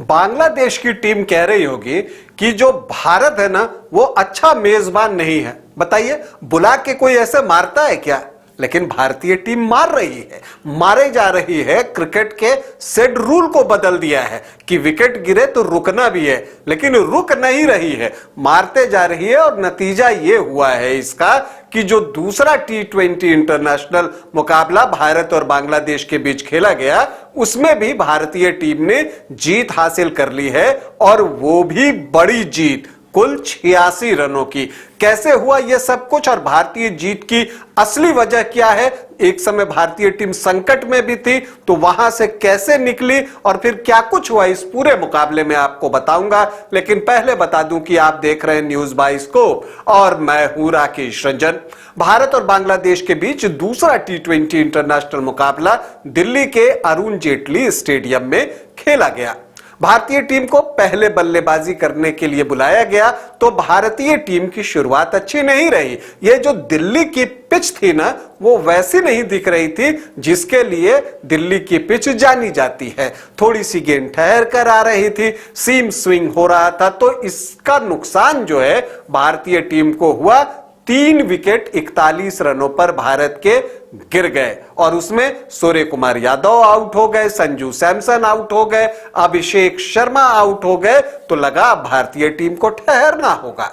बांग्लादेश की टीम कह रही होगी कि जो भारत है ना वो अच्छा मेजबान नहीं है। बताइए, बुला के कोई ऐसे मारता है क्या? लेकिन भारतीय टीम मार रही है, मारे जा रही है। क्रिकेट के सेट रूल को बदल दिया है कि विकेट गिरे तो रुकना भी है, लेकिन रुक नहीं रही है, मारते जा रही है। और नतीजा यह हुआ है इसका कि जो दूसरा T20 इंटरनेशनल मुकाबला भारत और बांग्लादेश के बीच खेला गया, उसमें भी भारतीय टीम ने जीत हासिल कर ली है, और वो भी बड़ी जीत, कुल 86 रनों की। कैसे हुआ यह सब कुछ और भारतीय जीत की असली वजह क्या है? एक समय भारतीय टीम संकट में भी थी, तो वहां से कैसे निकली और फिर क्या कुछ हुआ, इस पूरे मुकाबले में आपको बताऊंगा। लेकिन पहले बता दूं कि आप देख रहे हैं न्यूज बाइस्कोप और मैं हूं राकेश रंजन। भारत और बांग्लादेश के बीच दूसरा T20 इंटरनेशनल मुकाबला दिल्ली के अरुण जेटली स्टेडियम में खेला गया। भारतीय टीम को पहले बल्लेबाजी करने के लिए बुलाया गया, तो भारतीय टीम की शुरुआत अच्छी नहीं रही। ये जो दिल्ली की पिच थी ना, वो वैसी नहीं दिख रही थी जिसके लिए दिल्ली की पिच जानी जाती है। थोड़ी सी गेंद ठहर कर आ रही थी, सीम स्विंग हो रहा था, तो इसका नुकसान जो है भारतीय टीम को हुआ। 3 विकेट 41 रनों पर भारत के गिर गए, और उसमें सूर्य कुमार यादव आउट हो गए, संजू सैमसन आउट हो गए, अभिषेक शर्मा आउट हो गए। तो लगा भारतीय टीम को ठहरना होगा,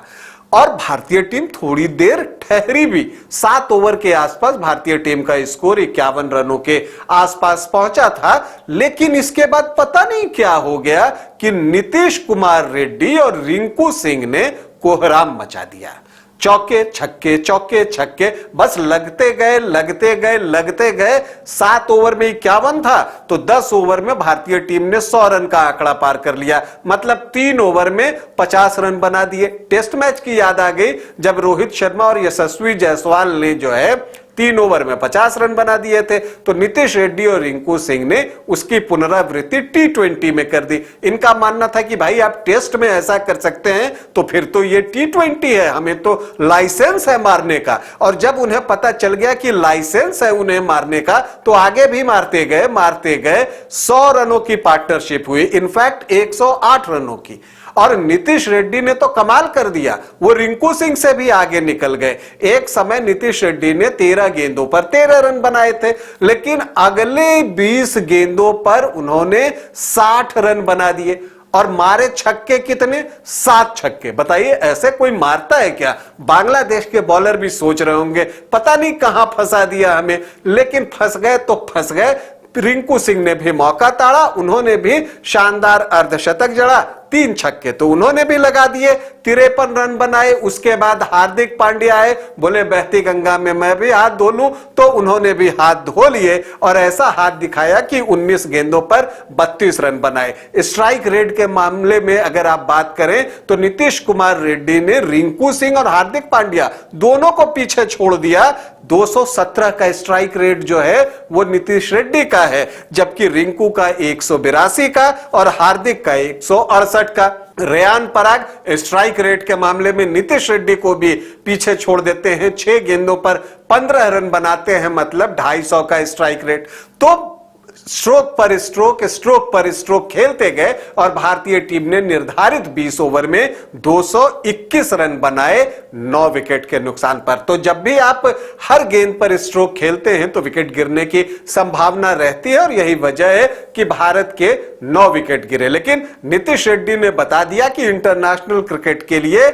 और भारतीय टीम थोड़ी देर ठहरी भी। 7 ओवर के आसपास भारतीय टीम का स्कोर 51 रनों के आसपास पहुंचा था। लेकिन इसके बाद पता नहीं क्या हो गया कि नीतीश कुमार रेड्डी और रिंकू सिंह ने कोहराम मचा दिया। चौके छक्के, चौके छक्के, बस लगते गए लगते गए लगते गए। 7 ओवर में 51 था, तो 10 ओवर में भारतीय टीम ने 100 रन का आंकड़ा पार कर लिया। मतलब 3 ओवर में 50 रन बना दिए। टेस्ट मैच की याद आ गई, जब रोहित शर्मा और यशस्वी जायसवाल ने जो है 3 ओवर में 50 रन बना दिए थे, तो नीतीश रेड्डी और रिंकू सिंह ने उसकी पुनरावृत्ति T20 में कर दी। इनका मानना था कि भाई आप टेस्ट में ऐसा कर सकते हैं, तो फिर तो ये T20 है, हमें तो लाइसेंस है मारने का। और जब उन्हें पता चल गया कि लाइसेंस है उन्हें मारने का, तो आगे भी मारते गए। 100 रनों की पार्टनरशिप हुई, इनफैक्ट 108 रनों की। और नीतीश रेड्डी ने तो कमाल कर दिया, वो रिंकू सिंह से भी आगे निकल गए। एक समय नीतीश रेड्डी ने 13 गेंदों पर 13 रन बनाए थे, लेकिन अगले 20 गेंदों पर उन्होंने 60 रन बना दिए। और मारे छक्के कितने? 7 छक्के। बताइए, ऐसे कोई मारता है क्या? बांग्लादेश के बॉलर भी सोच रहे होंगे पता नहीं कहां फंसा दिया हमें, लेकिन फंस गए तो फंस गए। रिंकू सिंह ने भी मौका ताड़ा, उन्होंने भी शानदार अर्धशतक जड़ा, 3 छक्के तो उन्होंने भी लगा दिए, 53 रन बनाए। उसके बाद हार्दिक पांड्या आए, बोले बहती गंगा में मैं भी हाथ धो लूं, तो उन्होंने भी हाथ धो लिए और ऐसा हाथ दिखाया कि 19 गेंदों पर 32 रन बनाए। स्ट्राइक रेट के मामले में अगर आप बात करें, तो नीतीश कुमार रेड्डी ने रिंकू सिंह और हार्दिक पांड्या दोनों को पीछे छोड़ दिया। 217 का स्ट्राइक रेट जो है वो नीतीश रेड्डी का है, जबकि रिंकू का 182 का और हार्दिक का 168 का। रेयान पराग स्ट्राइक रेट के मामले में नीतीश रेड्डी को भी पीछे छोड़ देते हैं, 6 गेंदों पर 15 रन बनाते हैं, मतलब 250 का स्ट्राइक रेट। तो स्ट्रोक पर स्ट्रोक खेलते गए और भारतीय टीम ने निर्धारित 20 ओवर में 221 रन बनाए 9 विकेट के नुकसान पर। तो जब भी आप हर गेंद पर स्ट्रोक खेलते हैं तो विकेट गिरने की संभावना रहती है, और यही वजह है कि भारत के 9 विकेट गिरे। लेकिन नीतीश रेड्डी ने बता दिया कि इंटरनेशनल क्रिकेट के लिए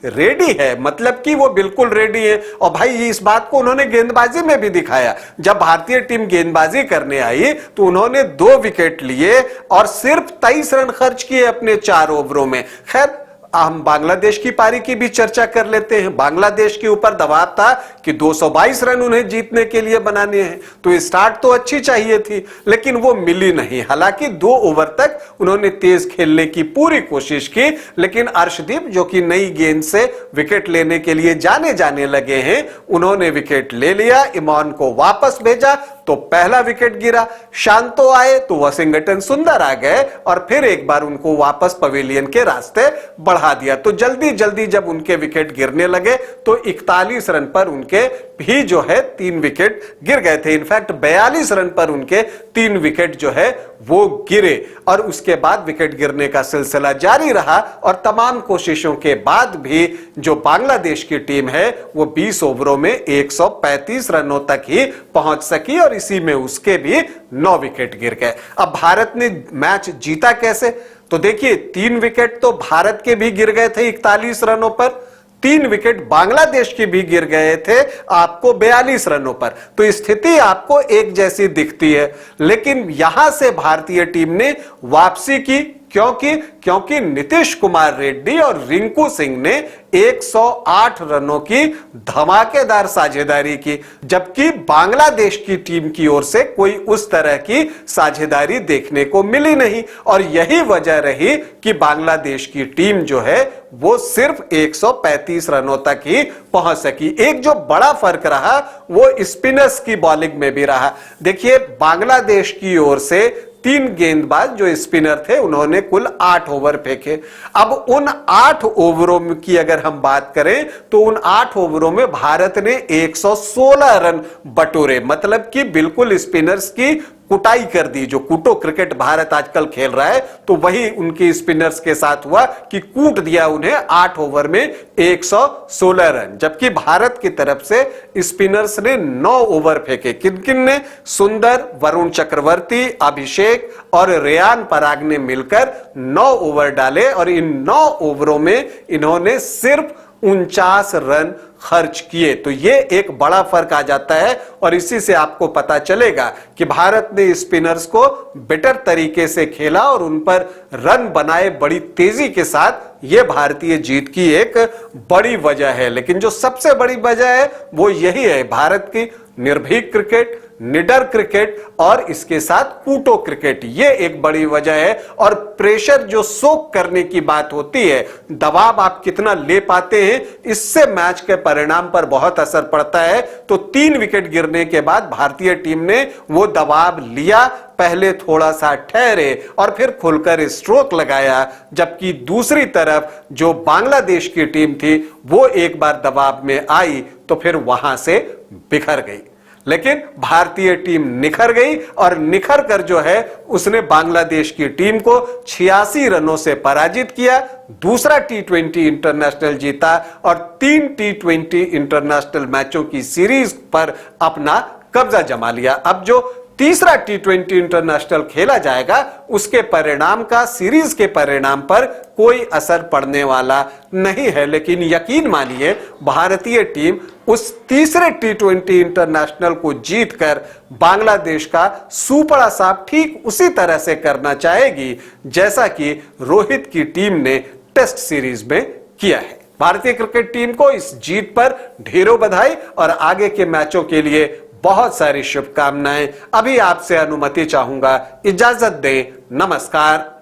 रेडी है, मतलब कि वो बिल्कुल रेडी है। और भाई इस बात को उन्होंने गेंदबाजी में भी दिखाया। जब भारतीय टीम गेंदबाजी करने आई तो उन्होंने 2 विकेट लिए और सिर्फ 23 रन खर्च किए अपने 4 ओवरों में। खैर, हम बांग्लादेश की पारी की भी चर्चा कर लेते हैं। बांग्लादेश के ऊपर दबाव था कि 222 रन उन्हें जीतने के लिए बनाने हैं, तो स्टार्ट तो अच्छी चाहिए थी, लेकिन वो मिली नहीं। हालांकि 2 ओवर तक उन्होंने तेज खेलने की पूरी कोशिश की, लेकिन अर्शदीप जो कि नई गेंद से विकेट लेने के लिए जाने लगे हैं, उन्होंने विकेट ले लिया। इमॉन को वापस भेजा तो पहला विकेट गिरा। शांतो आए तो वाशिंगटन सुंदर आ गए और फिर एक बार उनको वापस पवेलियन के रास्ते बढ़ा बढ़ा दिया। तो जल्दी जल्दी जब उनके विकेट गिरने लगे तो 41 रन पर उनके भी जो है 3 विकेट गिर गए थे। इनफैक्ट 42 रन पर उनके 3 विकेट जो है वो गिरे और उसके बाद विकेट गिरने का सिलसिला जारी रहा और तमाम कोशिशों के बाद भी जो बांग्लादेश की टीम है वो 20 ओवरों में 135 रनों तक ही पहुंच सकी और इसी में उसके भी 9 विकेट गिर गए। अब भारत ने मैच जीता कैसे? तो देखिए 3 विकेट तो भारत के भी गिर गए थे 41 रनों पर, 3 विकेट बांग्लादेश के भी गिर गए थे आपको 42 रनों पर। तो स्थिति आपको एक जैसी दिखती है, लेकिन यहां से भारतीय टीम ने वापसी की। क्योंकि नीतीश कुमार रेड्डी और रिंकू सिंह ने 108 रनों की धमाकेदार साझेदारी की, जबकि बांग्लादेश की टीम की ओर से कोई उस तरह की साझेदारी देखने को मिली नहीं। और यही वजह रही कि बांग्लादेश की टीम जो है वो सिर्फ 135 रनों तक ही पहुंच सकी। एक जो बड़ा फर्क रहा वो स्पिनर्स की बॉलिंग में भी रहा। देखिए बांग्लादेश की ओर से 3 गेंदबाज जो स्पिनर थे उन्होंने कुल 8 ओवर फेंके। अब उन 8 ओवरों की अगर हम बात करें तो उन 8 ओवरों में भारत ने 116 रन बटोरे, मतलब कि बिल्कुल स्पिनर्स की कुटाई कर दी। जो कूटो क्रिकेट भारत आजकल खेल रहा है तो वही उनके स्पिनर्स के साथ हुआ कि कूट दिया उन्हें 8 ओवर में 116 रन। जबकि भारत की तरफ से स्पिनर्स ने 9 ओवर फेंके। किन किन ने? सुंदर, वरुण चक्रवर्ती, अभिषेक और रेयान पराग ने मिलकर 9 ओवर डाले और इन 9 ओवरों में इन्होंने सिर्फ 49 रन खर्च किए। तो ये एक बड़ा फर्क आ जाता है और इसी से आपको पता चलेगा कि भारत ने स्पिनर्स को बेटर तरीके से खेला और उन पर रन बनाए बड़ी तेजी के साथ। ये भारतीय जीत की एक बड़ी वजह है। लेकिन जो सबसे बड़ी वजह है वो यही है, भारत की निर्भीक क्रिकेट, निडर क्रिकेट और इसके साथ कूटो क्रिकेट, ये एक बड़ी वजह है। और प्रेशर जो सोक करने की बात होती है, दबाव आप कितना ले पाते हैं, इससे मैच के परिणाम पर बहुत असर पड़ता है। तो 3 विकेट गिरने के बाद भारतीय टीम ने वो दबाव लिया, पहले थोड़ा सा ठहरे और फिर खुलकर स्ट्रोक लगाया, जबकि दूसरी तरफ जो बांग्लादेश की टीम थी वो एक बार दबाव में आई तो फिर वहां से बिखर गई। लेकिन भारतीय टीम निखर गई और निखर कर जो है उसने बांग्लादेश की टीम को 86 रनों से पराजित किया, दूसरा T20 इंटरनेशनल जीता और 3 T20 इंटरनेशनल मैचों की सीरीज पर अपना कब्जा जमा लिया। अब जो तीसरा T20 इंटरनेशनल खेला जाएगा उसके परिणाम का सीरीज के परिणाम पर कोई असर पड़ने वाला नहीं है। लेकिन यकीन मानिए भारतीय टीम उस तीसरे T20 इंटरनेशनल को जीतकर बांग्लादेश का सुपड़ा साफ ठीक उसी तरह से करना चाहेगी जैसा कि रोहित की टीम ने टेस्ट सीरीज में किया है। भारतीय क्रिकेट टीम को इस जीत पर ढेरों बधाई और आगे के मैचों के लिए बहुत सारी शुभकामनाएं। अभी आपसे अनुमति चाहूंगा, इजाजत दें, नमस्कार।